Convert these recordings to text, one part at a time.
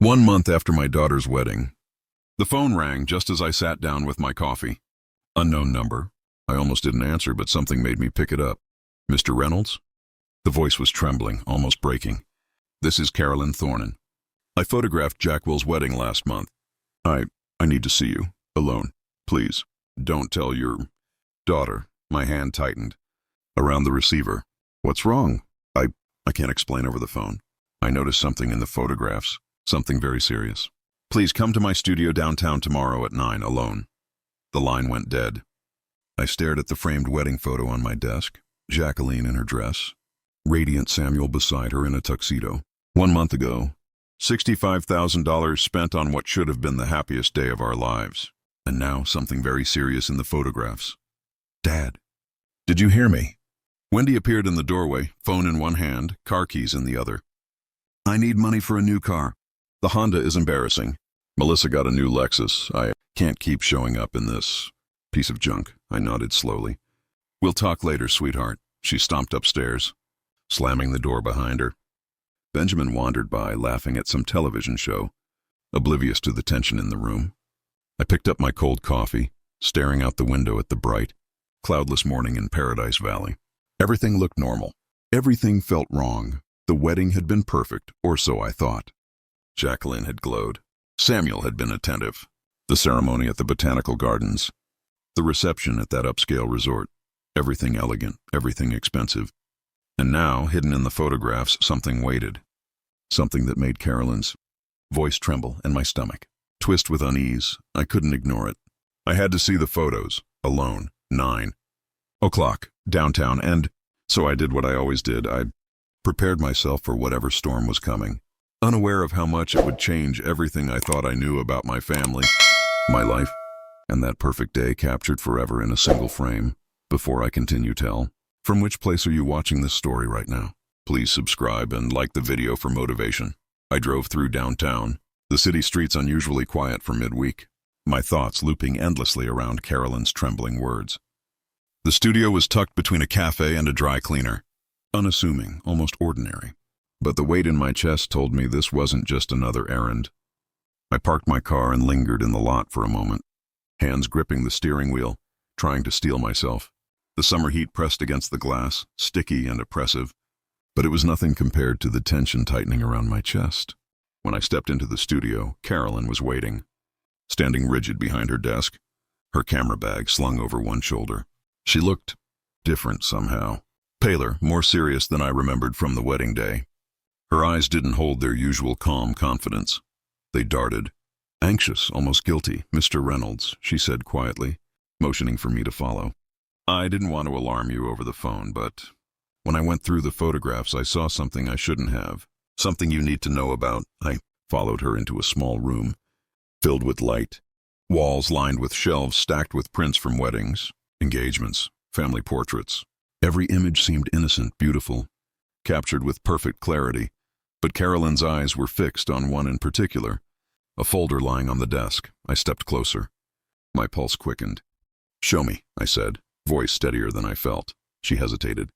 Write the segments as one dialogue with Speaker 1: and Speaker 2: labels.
Speaker 1: 1 month after my daughter's wedding. The phone rang just as I sat down with my coffee. Unknown number. I almost didn't answer, but something made me pick it up. Mr. Reynolds? The voice was trembling, almost breaking. This is Carolyn Thornan. I photographed Jack Will's wedding last month. I need to see you. Alone. Please. Don't tell your daughter. My hand tightened around the receiver. What's wrong? I can't explain over the phone. I noticed something in the photographs. Something very serious. Please come to my studio downtown tomorrow at 9, alone. The line went dead. I stared at the framed wedding photo on my desk. Jacqueline in her dress. Radiant Samuel beside her in a tuxedo. 1 month ago. $65,000 spent on what should have been the happiest day of our lives. And now something very serious in the photographs. Dad. Did you hear me? Wendy appeared in the doorway, phone in one hand, car keys in the other. I need money for a new car. The Honda is embarrassing. Melissa got a new Lexus. I can't keep showing up in this piece of junk. I nodded slowly. We'll talk later, sweetheart. She stomped upstairs, slamming the door behind her. Benjamin wandered by, laughing at some television show, oblivious to the tension in the room. I picked up my cold coffee, staring out the window at the bright, cloudless morning in Paradise Valley. Everything looked normal. Everything felt wrong. The wedding had been perfect, or so I thought. Jacqueline had glowed. Samuel had been attentive. The ceremony at the Botanical Gardens. The reception at that upscale resort. Everything elegant, everything expensive. And now, hidden in the photographs, something waited. Something that made Carolyn's voice tremble and my stomach twist with unease. I couldn't ignore it. I had to see the photos, alone, 9 o'clock, downtown, and so I did what I always did. I prepared myself for whatever storm was coming, unaware of how much it would change everything I thought I knew about my family, my life, and that perfect day captured forever in a single frame. Before I continue, tell, from which place are you watching this story right now? Please subscribe and like the video for motivation. I drove through downtown, the city streets unusually quiet for midweek, my thoughts looping endlessly around Carolyn's trembling words. The studio was tucked between a cafe and a dry cleaner, unassuming, almost ordinary. But the weight in my chest told me this wasn't just another errand. I parked my car and lingered in the lot for a moment, hands gripping the steering wheel, trying to steel myself. The summer heat pressed against the glass, sticky and oppressive, but it was nothing compared to the tension tightening around my chest. When I stepped into the studio, Carolyn was waiting, standing rigid behind her desk, her camera bag slung over one shoulder. She looked different somehow, paler, more serious than I remembered from the wedding day. Her eyes didn't hold their usual calm confidence. They darted. Anxious, almost guilty. Mr. Reynolds, she said quietly, motioning for me to follow. I didn't want to alarm you over the phone, but when I went through the photographs, I saw something I shouldn't have. Something you need to know about. I followed her into a small room, filled with light. Walls lined with shelves stacked with prints from weddings, engagements, family portraits. Every image seemed innocent, beautiful, captured with perfect clarity. But Carolyn's eyes were fixed on one in particular, a folder lying on the desk. I stepped closer. My pulse quickened. Show me, I said, voice steadier than I felt. She hesitated.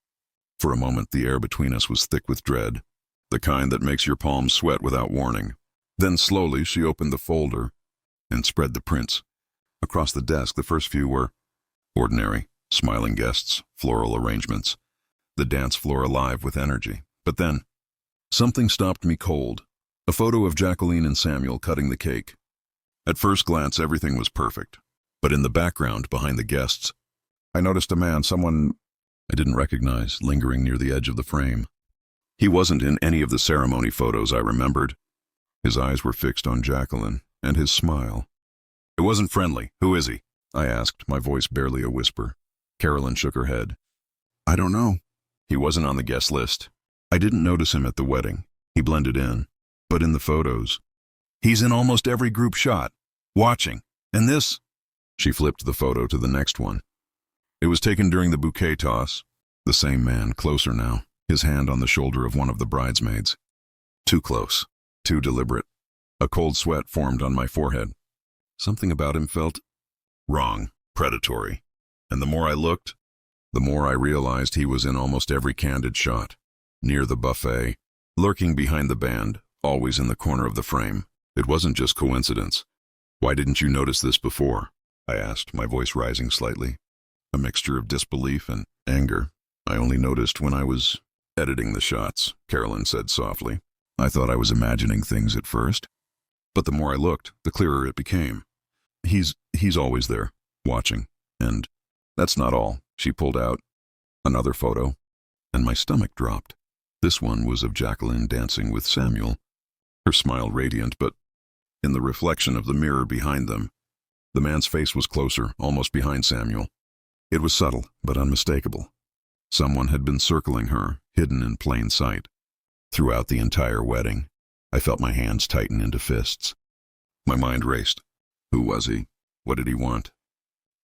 Speaker 1: For a moment, the air between us was thick with dread, the kind that makes your palms sweat without warning. Then slowly, she opened the folder and spread the prints. Across the desk, the first few were ordinary, smiling guests, floral arrangements, the dance floor alive with energy. But then, something stopped me cold. A photo of Jacqueline and Samuel cutting the cake. At first glance, everything was perfect. But in the background, behind the guests, I noticed a man, someone I didn't recognize, lingering near the edge of the frame. He wasn't in any of the ceremony photos I remembered. His eyes were fixed on Jacqueline, and his smile. It wasn't friendly. Who is he? I asked, my voice barely a whisper. Carolyn shook her head. I don't know. He wasn't on the guest list. I didn't notice him at the wedding. He blended in. But in the photos, he's in almost every group shot, watching. And this? She flipped the photo to the next one. It was taken during the bouquet toss. The same man, closer now, his hand on the shoulder of one of the bridesmaids. Too close, too deliberate. A cold sweat formed on my forehead. Something about him felt wrong, predatory. And the more I looked, the more I realized he was in almost every candid shot. Near the buffet, lurking behind the band, always in the corner of the frame. It wasn't just coincidence. Why didn't you notice this before? I asked, my voice rising slightly. A mixture of disbelief and anger. I only noticed when I was editing the shots, Carolyn said softly. I thought I was imagining things at first. But the more I looked, the clearer it became. He's always there, watching. And that's not all. She pulled out another photo, and my stomach dropped. This one was of Jacqueline dancing with Samuel, her smile radiant, but in the reflection of the mirror behind them, the man's face was closer, almost behind Samuel. It was subtle, but unmistakable. Someone had been circling her, hidden in plain sight. Throughout the entire wedding, I felt my hands tighten into fists. My mind raced. Who was he? What did he want?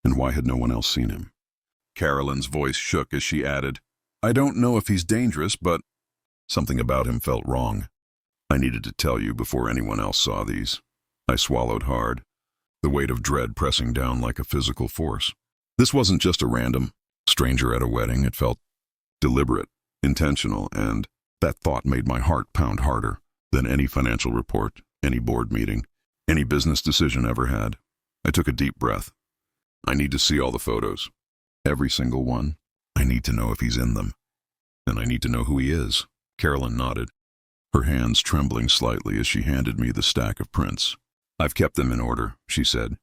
Speaker 1: And why had no one else seen him? Carolyn's voice shook as she added, I don't know if he's dangerous, but something about him felt wrong. I needed to tell you before anyone else saw these. I swallowed hard, the weight of dread pressing down like a physical force. This wasn't just a random stranger at a wedding. It felt deliberate, intentional, and that thought made my heart pound harder than any financial report, any board meeting, any business decision ever had. I took a deep breath. I need to see all the photos. Every single one. I need to know if he's in them. And I need to know who he is. Carolyn nodded, her hands trembling slightly as she handed me the stack of prints. I've kept them in order, she said.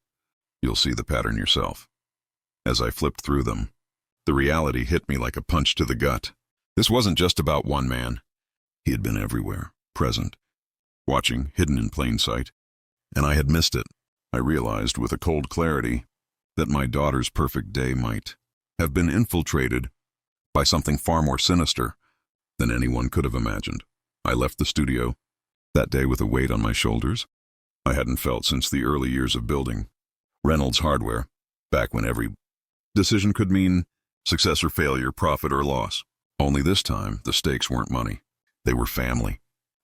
Speaker 1: You'll see the pattern yourself. As I flipped through them, the reality hit me like a punch to the gut. This wasn't just about one man. He had been everywhere, present, watching, hidden in plain sight. And I had missed it. I realized with a cold clarity that my daughter's perfect day might have been infiltrated by something far more sinister than anyone could have imagined. I left the studio that day with a weight on my shoulders I hadn't felt since the early years of building Reynolds Hardware, back when every decision could mean success or failure, profit or loss. Only this time, the stakes weren't money. They were family.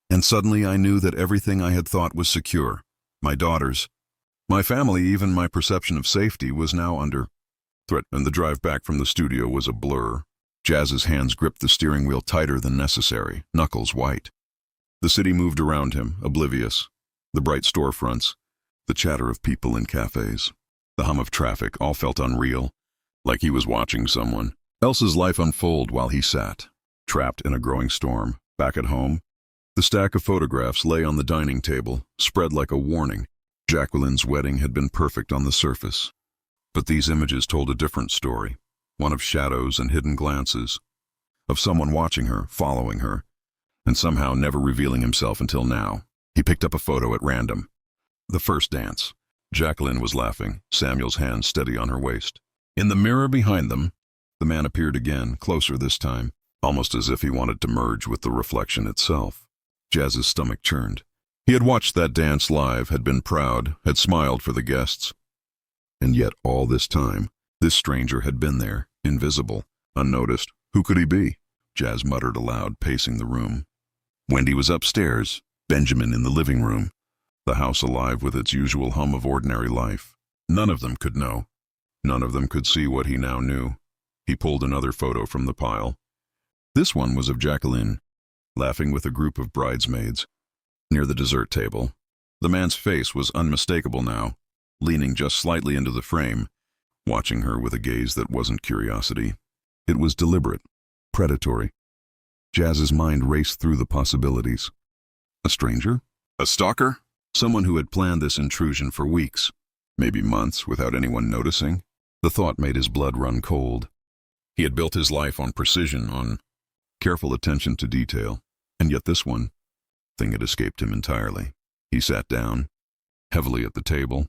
Speaker 1: And suddenly I knew that everything I had thought was secure, my daughters, my family, even my perception of safety, was now under threat, and the drive back from the studio was a blur. Jazz's hands gripped the steering wheel tighter than necessary, knuckles white. The city moved around him, oblivious. The bright storefronts, the chatter of people in cafes, the hum of traffic, all felt unreal, like he was watching someone else's life unfold while he sat, trapped in a growing storm. Back at home, the stack of photographs lay on the dining table, spread like a warning. Jacqueline's wedding had been perfect on the surface, but these images told a different story, one of shadows and hidden glances, of someone watching her, following her, and somehow never revealing himself until now. He picked up a photo at random. The first dance. Jacqueline was laughing, Samuel's hand steady on her waist. In the mirror behind them, the man appeared again, closer this time, almost as if he wanted to merge with the reflection itself. Jazz's stomach churned. He had watched that dance live, had been proud, had smiled for the guests. And yet all this time, this stranger had been there, invisible, unnoticed. Who could he be? Jazz muttered aloud, pacing the room. Wendy was upstairs, Benjamin in the living room, the house alive with its usual hum of ordinary life. None of them could know. None of them could see what he now knew. He pulled another photo from the pile. This one was of Jacqueline, laughing with a group of bridesmaids, near the dessert table. The man's face was unmistakable now, leaning just slightly into the frame, watching her with a gaze that wasn't curiosity. It was deliberate, predatory. Jazz's mind raced through the possibilities. A stranger? A stalker? Someone who had planned this intrusion for weeks, maybe months, without anyone noticing? The thought made his blood run cold. He had built his life on precision, on careful attention to detail, and yet this one thing had escaped him entirely. He sat down, heavily at the table,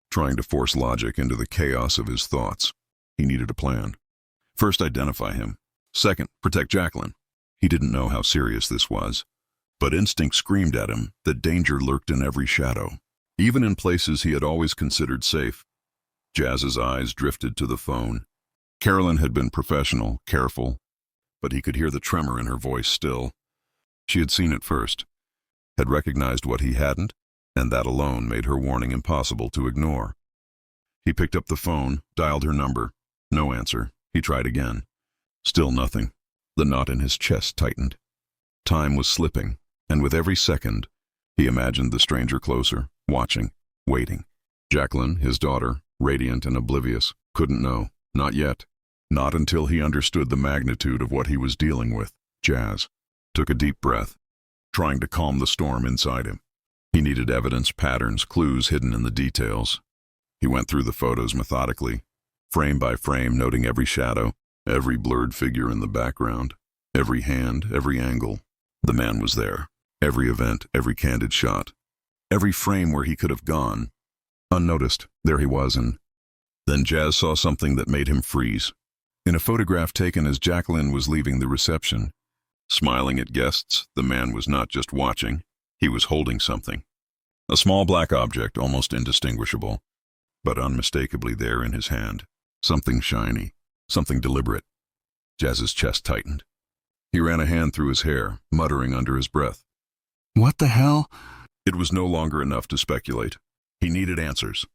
Speaker 1: trying to force logic into the chaos of his thoughts. He needed a plan. First, identify him. Second, protect Jacqueline. He didn't know how serious this was, but instinct screamed at him that danger lurked in every shadow, even in places he had always considered safe. Jazz's eyes drifted to the phone. Carolyn had been professional, careful, but he could hear the tremor in her voice still. She had seen it first, had recognized what he hadn't, and that alone made her warning impossible to ignore. He picked up the phone, dialed her number. No answer. He tried again. Still nothing. The knot in his chest tightened. Time was slipping, and with every second, He imagined the stranger closer, watching, waiting. Jacqueline, his daughter, radiant and oblivious, couldn't know. Not yet. Not until he understood the magnitude of what he was dealing with. Jazz took a deep breath, trying to calm the storm inside him. He needed evidence, patterns, clues hidden in the details. He went through the photos methodically, frame by frame, noting every shadow, every blurred figure in the background, every hand, every angle. The man was there. Every event, every candid shot, every frame where he could have gone. Unnoticed, there he was, and then Jazz saw something that made him freeze. In a photograph taken as Jacqueline was leaving the reception, smiling at guests, the man was not just watching, he was holding something. A small black object, almost indistinguishable, but unmistakably there in his hand. Something shiny, something deliberate. Jazz's chest tightened. He ran a hand through his hair, muttering under his breath. "What the hell?" It was no longer enough to speculate. He needed answers,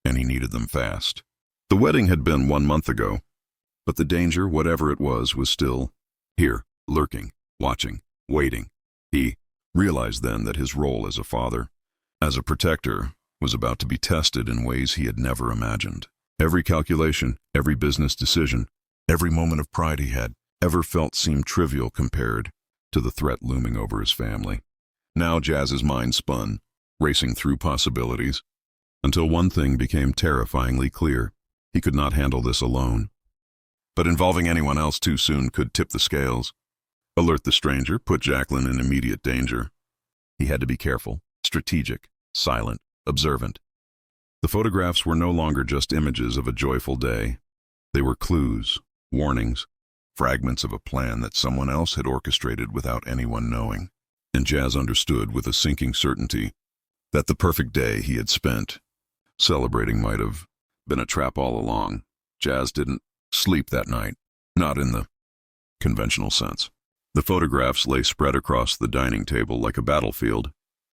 Speaker 1: and he needed them fast. The wedding had been 1 month ago, but the danger, whatever it was still here, lurking, watching, waiting. He realized then that his role as a father, as a protector, was about to be tested in ways he had never imagined. Every calculation, every business decision, every moment of pride he had ever felt seemed trivial compared to the threat looming over his family. Now Jazz's mind spun, racing through possibilities, until one thing became terrifyingly clear. He could not handle this alone. But involving anyone else too soon could tip the scales, alert the stranger, put Jacqueline in immediate danger. He had to be careful, strategic, silent, observant. The photographs were no longer just images of a joyful day. They were clues, warnings, fragments of a plan that someone else had orchestrated without anyone knowing. And Jazz understood with a sinking certainty that the perfect day he had spent celebrating might have been a trap all along. Jazz didn't sleep that night, not in the conventional sense. The photographs lay spread across the dining table like a battlefield,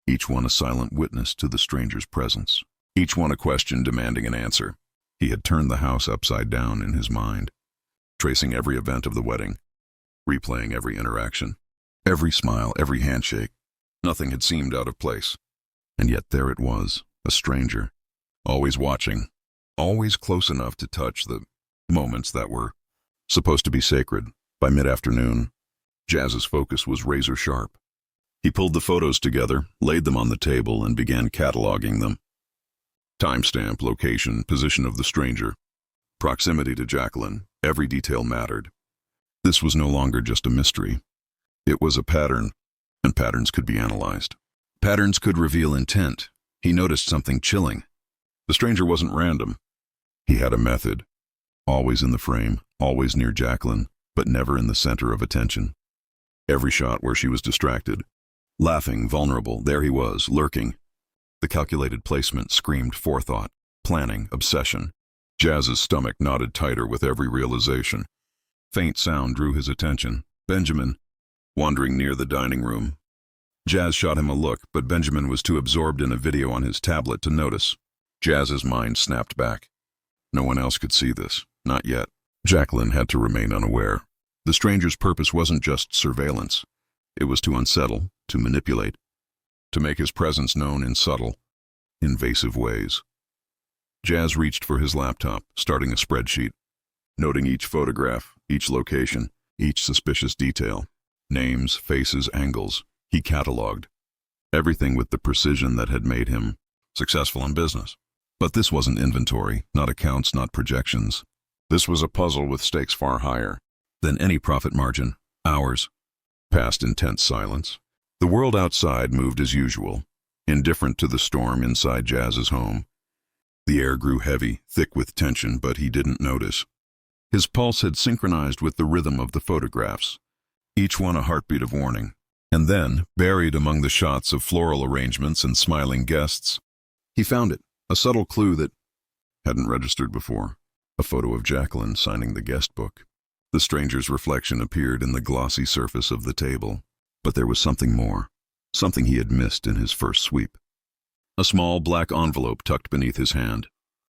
Speaker 1: each one a silent witness to the stranger's presence, each one a question demanding an answer. He had turned the house upside down in his mind, tracing every event of the wedding, replaying every interaction. Every smile, every handshake, nothing had seemed out of place. And yet there it was, a stranger, always watching, always close enough to touch the moments that were supposed to be sacred. By mid-afternoon, Jazz's focus was razor sharp. He pulled the photos together, laid them on the table, and began cataloging them. Timestamp, location, position of the stranger, proximity to Jacqueline, every detail mattered. This was no longer just a mystery. It was a pattern, and patterns could be analyzed. Patterns could reveal intent. He noticed something chilling. The stranger wasn't random. He had a method. Always in the frame, always near Jacqueline, but never in the center of attention. Every shot where she was distracted, laughing, vulnerable, there he was, lurking. The calculated placement screamed forethought, planning, obsession. Jazz's stomach knotted tighter with every realization. Faint sound drew his attention. Benjamin, wandering near the dining room. Jazz shot him a look, but Benjamin was too absorbed in a video on his tablet to notice. Jazz's mind snapped back. No one else could see this, not yet. Jacqueline had to remain unaware. The stranger's purpose wasn't just surveillance. It was to unsettle, to manipulate, to make his presence known in subtle, invasive ways. Jazz reached for his laptop, starting a spreadsheet, noting each photograph, each location, each suspicious detail. Names, faces, angles. He cataloged everything with the precision that had made him successful in business. But this wasn't inventory, not accounts, not projections. This was a puzzle with stakes far higher than any profit margin. Hours passed in tense silence. The world outside moved as usual, indifferent to the storm inside Jazz's home. The air grew heavy, thick with tension, but he didn't notice. His pulse had synchronized with the rhythm of the photographs, each one a heartbeat of warning. And then, buried among the shots of floral arrangements and smiling guests, he found it, a subtle clue that hadn't registered before. A photo of Jacqueline signing the guest book. The stranger's reflection appeared in the glossy surface of the table. But there was something more, something he had missed in his first sweep. A small black envelope tucked beneath his hand.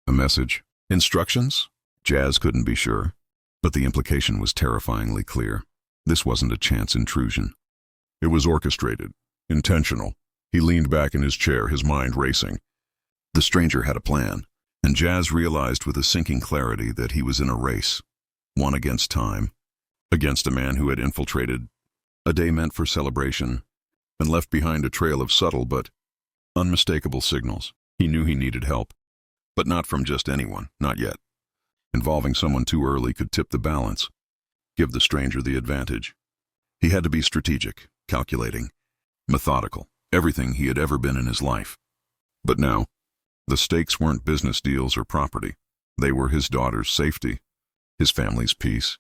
Speaker 1: A message. Instructions? Jazz couldn't be sure, but the implication was terrifyingly clear. This wasn't a chance intrusion. It was orchestrated, intentional. He leaned back in his chair, his mind racing. The stranger had a plan, and Jazz realized with a sinking clarity that he was in a race, one against time, against a man who had infiltrated a day meant for celebration and left behind a trail of subtle but unmistakable signals. He knew he needed help, but not from just anyone, not yet. Involving someone too early could tip the balance, give the stranger the advantage. He had to be strategic, calculating, methodical, everything he had ever been in his life. But now, the stakes weren't business deals or property. They were his daughter's safety, his family's peace,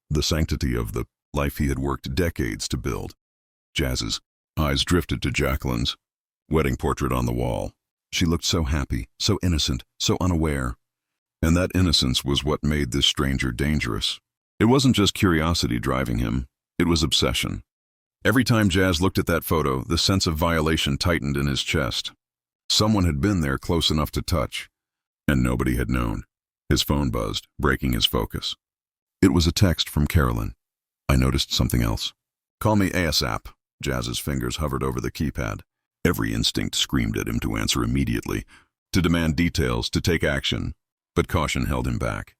Speaker 1: the sanctity of the life he had worked decades to build. Jazz's eyes drifted to Jacqueline's wedding portrait on the wall. She looked so happy, so innocent, so unaware. And that innocence was what made this stranger dangerous. It wasn't just curiosity driving him, it was obsession. Every time Jazz looked at that photo, the sense of violation tightened in his chest. Someone had been there close enough to touch, and nobody had known. His phone buzzed, breaking his focus. It was a text from Carolyn. I noticed something else. Call me ASAP. Jazz's fingers hovered over the keypad. Every instinct screamed at him to answer immediately, to demand details, to take action, but caution held him back.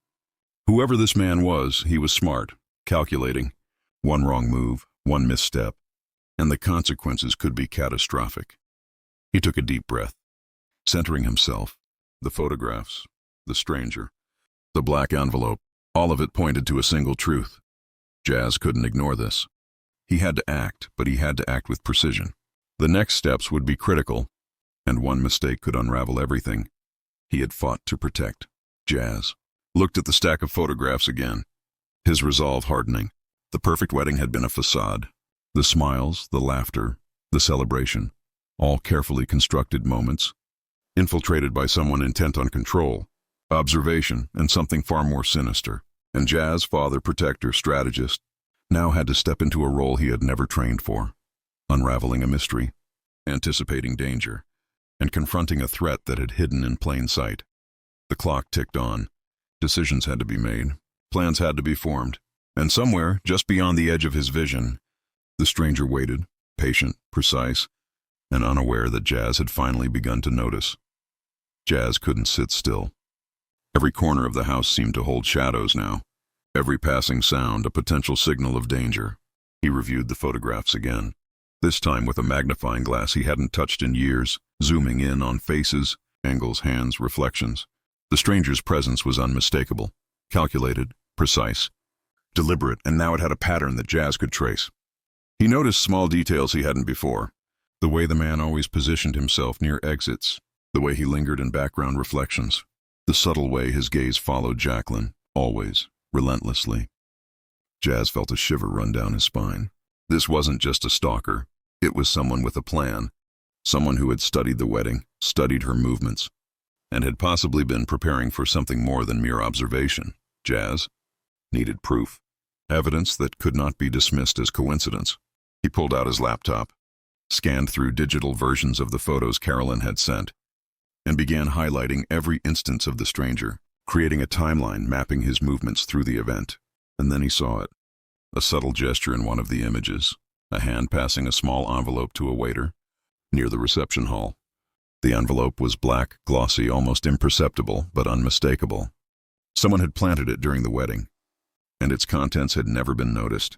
Speaker 1: Whoever this man was, he was smart, calculating. One wrong move, one misstep, and the consequences could be catastrophic. He took a deep breath, centering himself. The photographs, the stranger, the black envelope, all of it pointed to a single truth. Jazz couldn't ignore this. He had to act, but he had to act with precision. The next steps would be critical, and one mistake could unravel everything he had fought to protect. Jazz looked at the stack of photographs again, his resolve hardening. The perfect wedding had been a facade. The smiles, the laughter, the celebration, all carefully constructed moments, infiltrated by someone intent on control, observation, and something far more sinister. And Jazz, father, protector, strategist, now had to step into a role he had never trained for, unraveling a mystery, anticipating danger, and confronting a threat that had hidden in plain sight. The clock ticked on. Decisions had to be made. Plans had to be formed. And somewhere, just beyond the edge of his vision, the stranger waited, patient, precise, and unaware that Jazz had finally begun to notice. Jazz couldn't sit still. Every corner of the house seemed to hold shadows now. Every passing sound a potential signal of danger. He reviewed the photographs again, this time with a magnifying glass he hadn't touched in years, zooming in on faces, angles, hands, reflections. The stranger's presence was unmistakable, calculated, precise, deliberate, and now it had a pattern that Jazz could trace. He noticed small details he hadn't before. The way the man always positioned himself near exits, the way he lingered in background reflections, the subtle way his gaze followed Jacqueline, always, relentlessly. Jazz felt a shiver run down his spine. This wasn't just a stalker. It was someone with a plan, someone who had studied the wedding, studied her movements, and had possibly been preparing for something more than mere observation. Jazz needed proof, evidence that could not be dismissed as coincidence. He pulled out his laptop, scanned through digital versions of the photos Carolyn had sent, and began highlighting every instance of the stranger, creating a timeline mapping his movements through the event. And then he saw it. A subtle gesture in one of the images, a hand passing a small envelope to a waiter near the reception hall. The envelope was black, glossy, almost imperceptible, but unmistakable. Someone had planted it during the wedding, and its contents had never been noticed.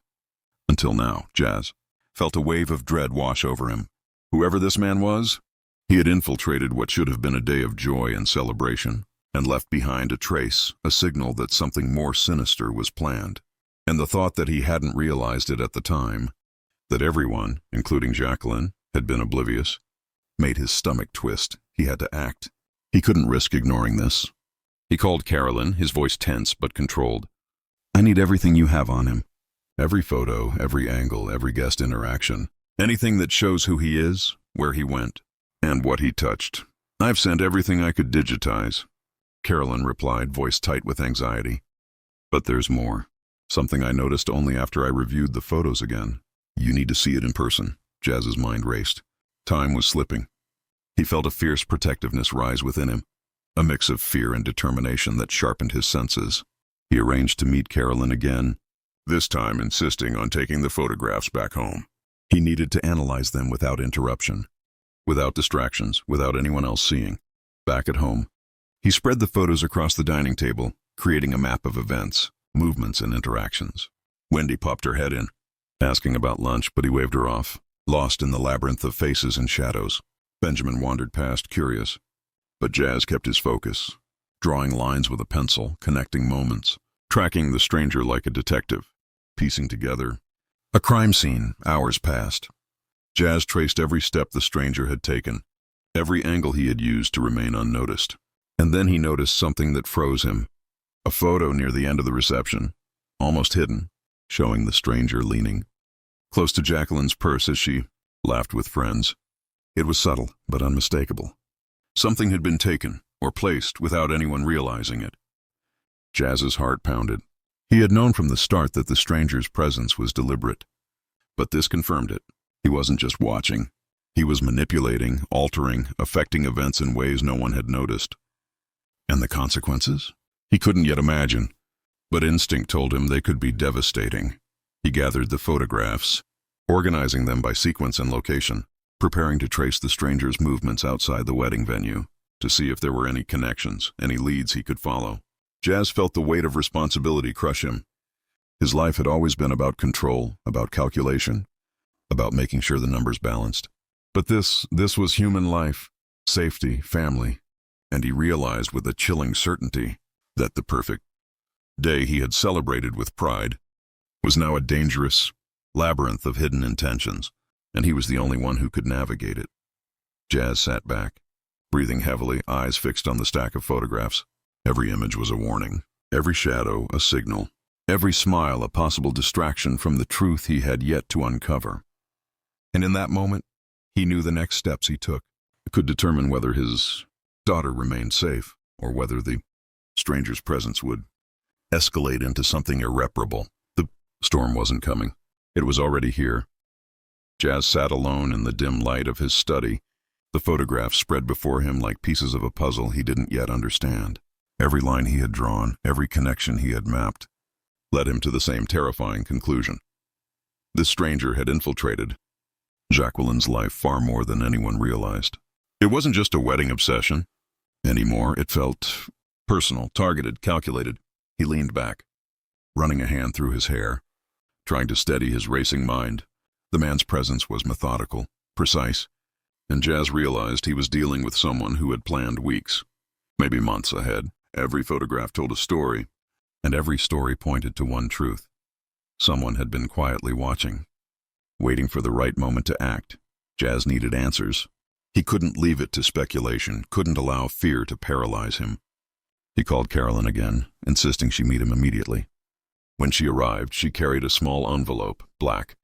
Speaker 1: Until now, Jazz felt a wave of dread wash over him. Whoever this man was, he had infiltrated what should have been a day of joy and celebration, and left behind a trace, a signal that something more sinister was planned. And the thought that he hadn't realized it at the time, that everyone, including Jacqueline, had been oblivious, made his stomach twist. He had to act. He couldn't risk ignoring this. He called Carolyn, his voice tense but controlled. I need everything you have on him. Every photo, every angle, every guest interaction. Anything that shows who he is, where he went, and what he touched. I've sent everything I could digitize. Carolyn replied, voice tight with anxiety. But there's more. Something I noticed only after I reviewed the photos again. You need to see it in person. Jazz's mind raced. Time was slipping. He felt a fierce protectiveness rise within him, a mix of fear and determination that sharpened his senses. He arranged to meet Carolyn again, this time insisting on taking the photographs back home. He needed to analyze them without interruption. without distractions, without anyone else seeing. Back at home, he spread the photos across the dining table, creating a map of events, movements, and interactions. Wendy popped her head in, asking about lunch, but he waved her off, lost in the labyrinth of faces and shadows. Benjamin wandered past, curious. But Jazz kept his focus, drawing lines with a pencil, connecting moments, tracking the stranger like a detective, piecing together a crime scene. Hours passed. Jazz traced every step the stranger had taken, every angle he had used to remain unnoticed. And then he noticed something that froze him. A photo near the end of the reception, almost hidden, showing the stranger leaning close to Jacqueline's purse as she laughed with friends. It was subtle, but unmistakable. Something had been taken or placed without anyone realizing it. Jazz's heart pounded. He had known from the start that the stranger's presence was deliberate. But this confirmed it. He wasn't just watching. He was manipulating, altering, affecting events in ways no one had noticed. And the consequences? He couldn't yet imagine. But instinct told him they could be devastating. He gathered the photographs, organizing them by sequence and location, preparing to trace the stranger's movements outside the wedding venue, to see if there were any connections, any leads he could follow. Jazz felt the weight of responsibility crush him. His life had always been about control, about calculation, about making sure the numbers balanced. But this was human life, safety, family, and he realized with a chilling certainty that the perfect day he had celebrated with pride was now a dangerous labyrinth of hidden intentions, and he was the only one who could navigate it. Jazz sat back, breathing heavily, eyes fixed on the stack of photographs. Every image was a warning, every shadow a signal, every smile a possible distraction from the truth he had yet to uncover. And in that moment, he knew the next steps he took could determine whether his daughter remained safe or whether the stranger's presence would escalate into something irreparable. The storm wasn't coming. It was already here. Jazz sat alone in the dim light of his study, the photographs spread before him like pieces of a puzzle he didn't yet understand. Every line he had drawn, every connection he had mapped, led him to the same terrifying conclusion. This stranger had infiltrated Jacqueline's life far more than anyone realized. It wasn't just a wedding obsession anymore. It felt personal, targeted, calculated. He leaned back, running a hand through his hair, trying to steady his racing mind. The man's presence was methodical, precise, and Jazz realized he was dealing with someone who had planned weeks, maybe months ahead. Every photograph told a story, and every story pointed to one truth. Someone had been quietly watching, waiting for the right moment to act. Jazz needed answers. He couldn't leave it to speculation, couldn't allow fear to paralyze him. He called Carolyn again, insisting she meet him immediately. When she arrived, she carried a small envelope, black,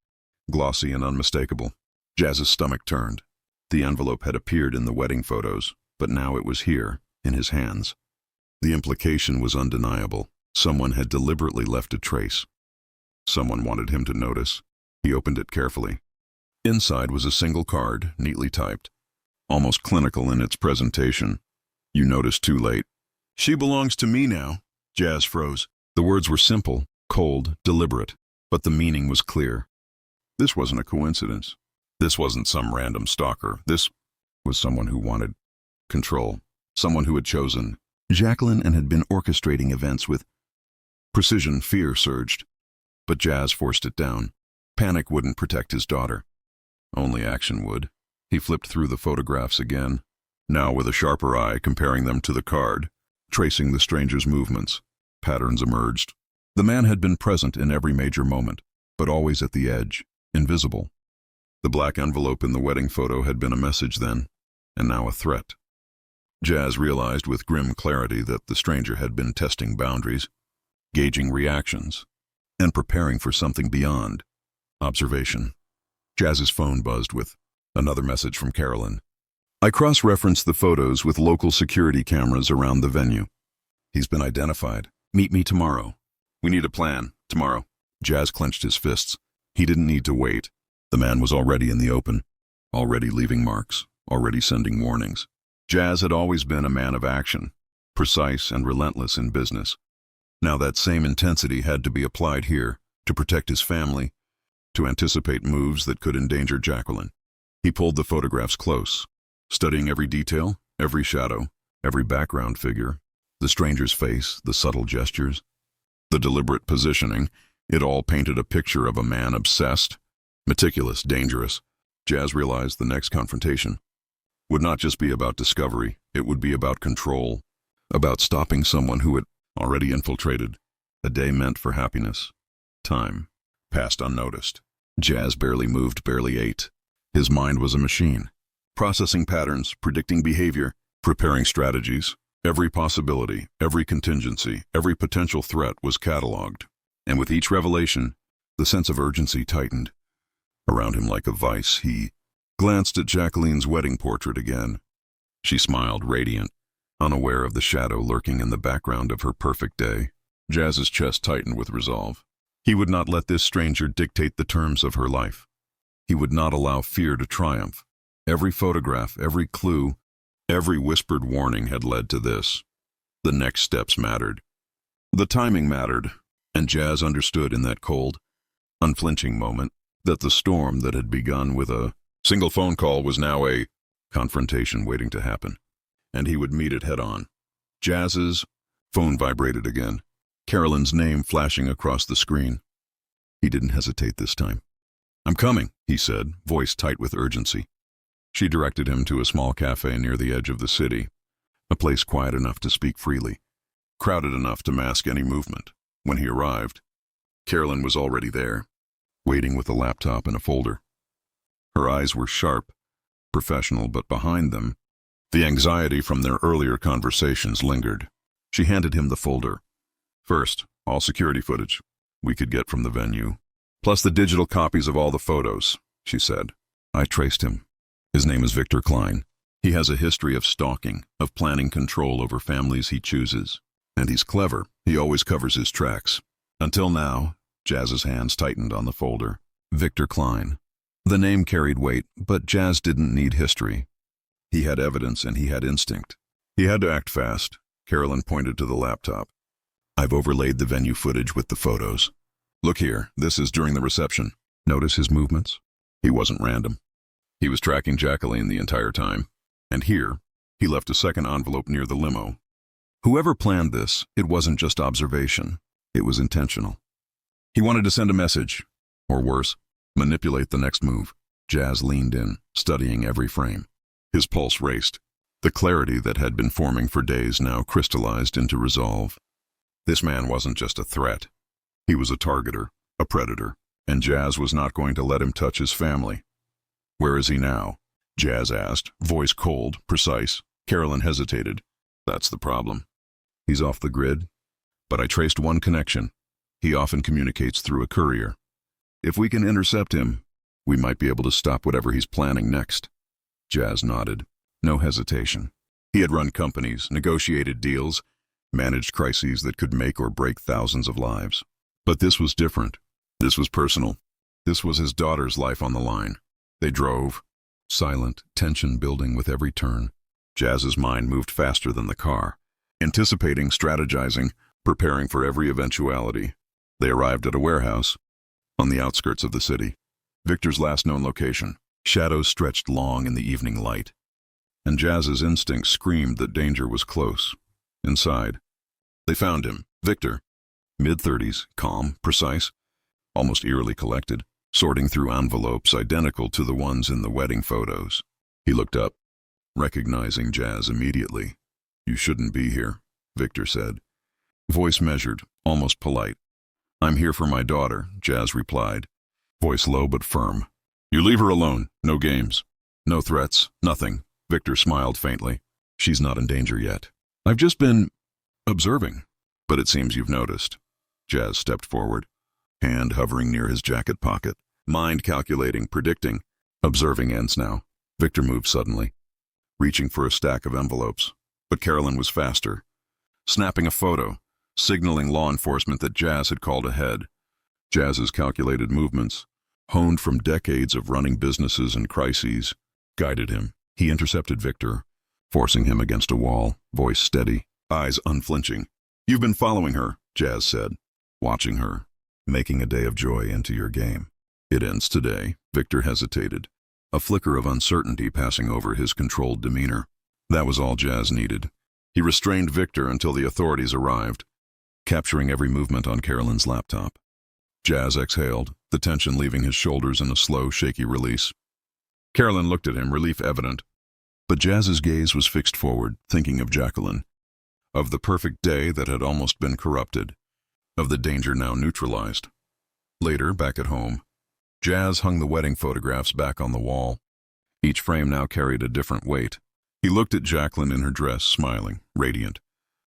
Speaker 1: glossy and unmistakable. Jazz's stomach turned. The envelope had appeared in the wedding photos, but now it was here, in his hands. The implication was undeniable. Someone had deliberately left a trace. Someone wanted him to notice. He opened it carefully. Inside was a single card, neatly typed, almost clinical in its presentation. "You noticed too late. She belongs to me now." Jazz froze. The words were simple, cold, deliberate, but the meaning was clear. This wasn't a coincidence. This wasn't some random stalker. This was someone who wanted control, someone who had chosen Jacqueline and had been orchestrating events with precision. Fear surged, but Jazz forced it down. Panic wouldn't protect his daughter. Only action would. He flipped through the photographs again, now with a sharper eye, comparing them to the card, tracing the stranger's movements. Patterns emerged. The man had been present in every major moment, but always at the edge, invisible. The black envelope in the wedding photo had been a message then, and now a threat. Jazz realized with grim clarity that the stranger had been testing boundaries, gauging reactions, and preparing for something beyond observation. Jazz's phone buzzed with another message from Carolyn. "I cross-referenced the photos with local security cameras around the venue. He's been identified. Meet me tomorrow. We need a plan. Tomorrow." Jazz clenched his fists. He didn't need to wait. The man was already in the open, already leaving marks, already sending warnings. Jazz had always been a man of action, precise and relentless in business. Now that same intensity had to be applied here, to protect his family, to anticipate moves that could endanger Jacqueline. He pulled the photographs close, studying every detail, every shadow, every background figure, the stranger's face, the subtle gestures, the deliberate positioning. It all painted a picture of a man obsessed, meticulous, dangerous. Jazz realized the next confrontation would not just be about discovery, it would be about control, about stopping someone who had already infiltrated. A day meant for happiness. Time passed unnoticed. Jazz barely moved, barely ate. His mind was a machine, processing patterns, predicting behavior, preparing strategies. Every possibility, every contingency, every potential threat was cataloged. And with each revelation, the sense of urgency tightened. Around him like a vice, he glanced at Jacqueline's wedding portrait again. She smiled, radiant, unaware of the shadow lurking in the background of her perfect day. Jazz's chest tightened with resolve. He would not let this stranger dictate the terms of her life. He would not allow fear to triumph. Every photograph, every clue, every whispered warning had led to this. The next steps mattered. The timing mattered, and Jazz understood in that cold, unflinching moment that the storm that had begun with a single phone call was now a confrontation waiting to happen, and he would meet it head-on. Jazz's phone vibrated again, Carolyn's name flashing across the screen. He didn't hesitate this time. "I'm coming," he said, voice tight with urgency. She directed him to a small cafe near the edge of the city, a place quiet enough to speak freely, crowded enough to mask any movement. When he arrived, Carolyn was already there, waiting with a laptop and a folder. Her eyes were sharp, professional, but behind them, the anxiety from their earlier conversations lingered. She handed him the folder. "First, all security footage we could get from the venue, plus the digital copies of all the photos," she said. "I traced him. His name is Victor Klein. He has a history of stalking, of planning control over families he chooses. And he's clever. He always covers his tracks. Until now." Jazz's hands tightened on the folder. Victor Klein. The name carried weight, but Jazz didn't need history. He had evidence and he had instinct. He had to act fast. Carolyn pointed to the laptop. "I've overlaid the venue footage with the photos. Look here, this is during the reception. Notice his movements? He wasn't random. He was tracking Jacqueline the entire time. And here, he left a second envelope near the limo. Whoever planned this, it wasn't just observation. It was intentional. He wanted to send a message, or worse, manipulate the next move." Jazz leaned in, studying every frame. His pulse raced. The clarity that had been forming for days now crystallized into resolve. This man wasn't just a threat. He was a targeter, a predator, and Jazz was not going to let him touch his family. "Where is he now?" Jazz asked, voice cold, precise. Carolyn hesitated. "That's the problem. He's off the grid, but I traced one connection. He often communicates through a courier. If we can intercept him, we might be able to stop whatever he's planning next." Jazz nodded. No hesitation. He had run companies, negotiated deals, managed crises that could make or break thousands of lives. But this was different. This was personal. This was his daughter's life on the line. They drove, silent, tension building with every turn. Jazz's mind moved faster than the car, anticipating, strategizing, preparing for every eventuality. They arrived at a warehouse on the outskirts of the city. Victor's last known location. Shadows stretched long in the evening light, and Jazz's instinct screamed that danger was close. Inside, they found him, Victor, mid-30s, calm, precise, almost eerily collected, sorting through envelopes identical to the ones in the wedding photos. He looked up, recognizing Jazz immediately. "You shouldn't be here," Victor said. Voice measured, almost polite. "I'm here for my daughter," Jazz replied, voice low but firm. "You leave her alone, no games. No threats, nothing." Victor smiled faintly. "She's not in danger yet. I've just been observing, but it seems you've noticed." Jazz stepped forward, hand hovering near his jacket pocket, mind calculating, predicting. Observing ends now. Victor moved suddenly, reaching for a stack of envelopes, but Carolyn was faster, snapping a photo, signaling law enforcement that Jazz had called ahead. Jazz's calculated movements, honed from decades of running businesses and crises, guided him. He intercepted Victor, forcing him against a wall, voice steady, eyes unflinching. "You've been following her," Jazz said. "Watching her, making a day of joy into your game. It ends today." Victor hesitated. a flicker of uncertainty passing over his controlled demeanor. That was all Jazz needed. He restrained Victor until the authorities arrived, capturing every movement on Carolyn's laptop. Jazz exhaled, the tension leaving his shoulders in a slow, shaky release. Carolyn looked at him, relief evident. But Jazz's gaze was fixed forward, thinking of Jacqueline, of the perfect day that had almost been corrupted, of the danger now neutralized. Later, back at home, Jazz hung the wedding photographs back on the wall. Each frame now carried a different weight. He looked at Jacqueline in her dress, smiling, radiant,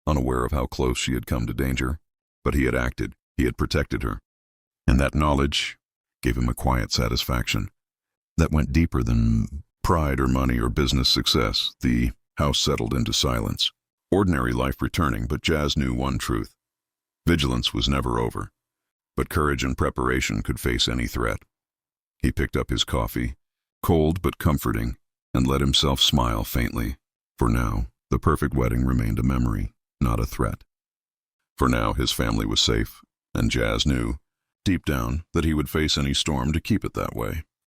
Speaker 1: unaware of how close she had come to danger. But he had acted, he had protected her. And that knowledge gave him a quiet satisfaction that went deeper than pride or money or business success. The house settled into silence. Ordinary life returning, but Jazz knew one truth. Vigilance was never over, but courage and preparation could face any threat. He picked up his coffee, cold but comforting, and let himself smile faintly. For now, the perfect wedding remained a memory, not a threat. For now, his family was safe, and Jazz knew, deep down, that he would face any storm to keep it that way.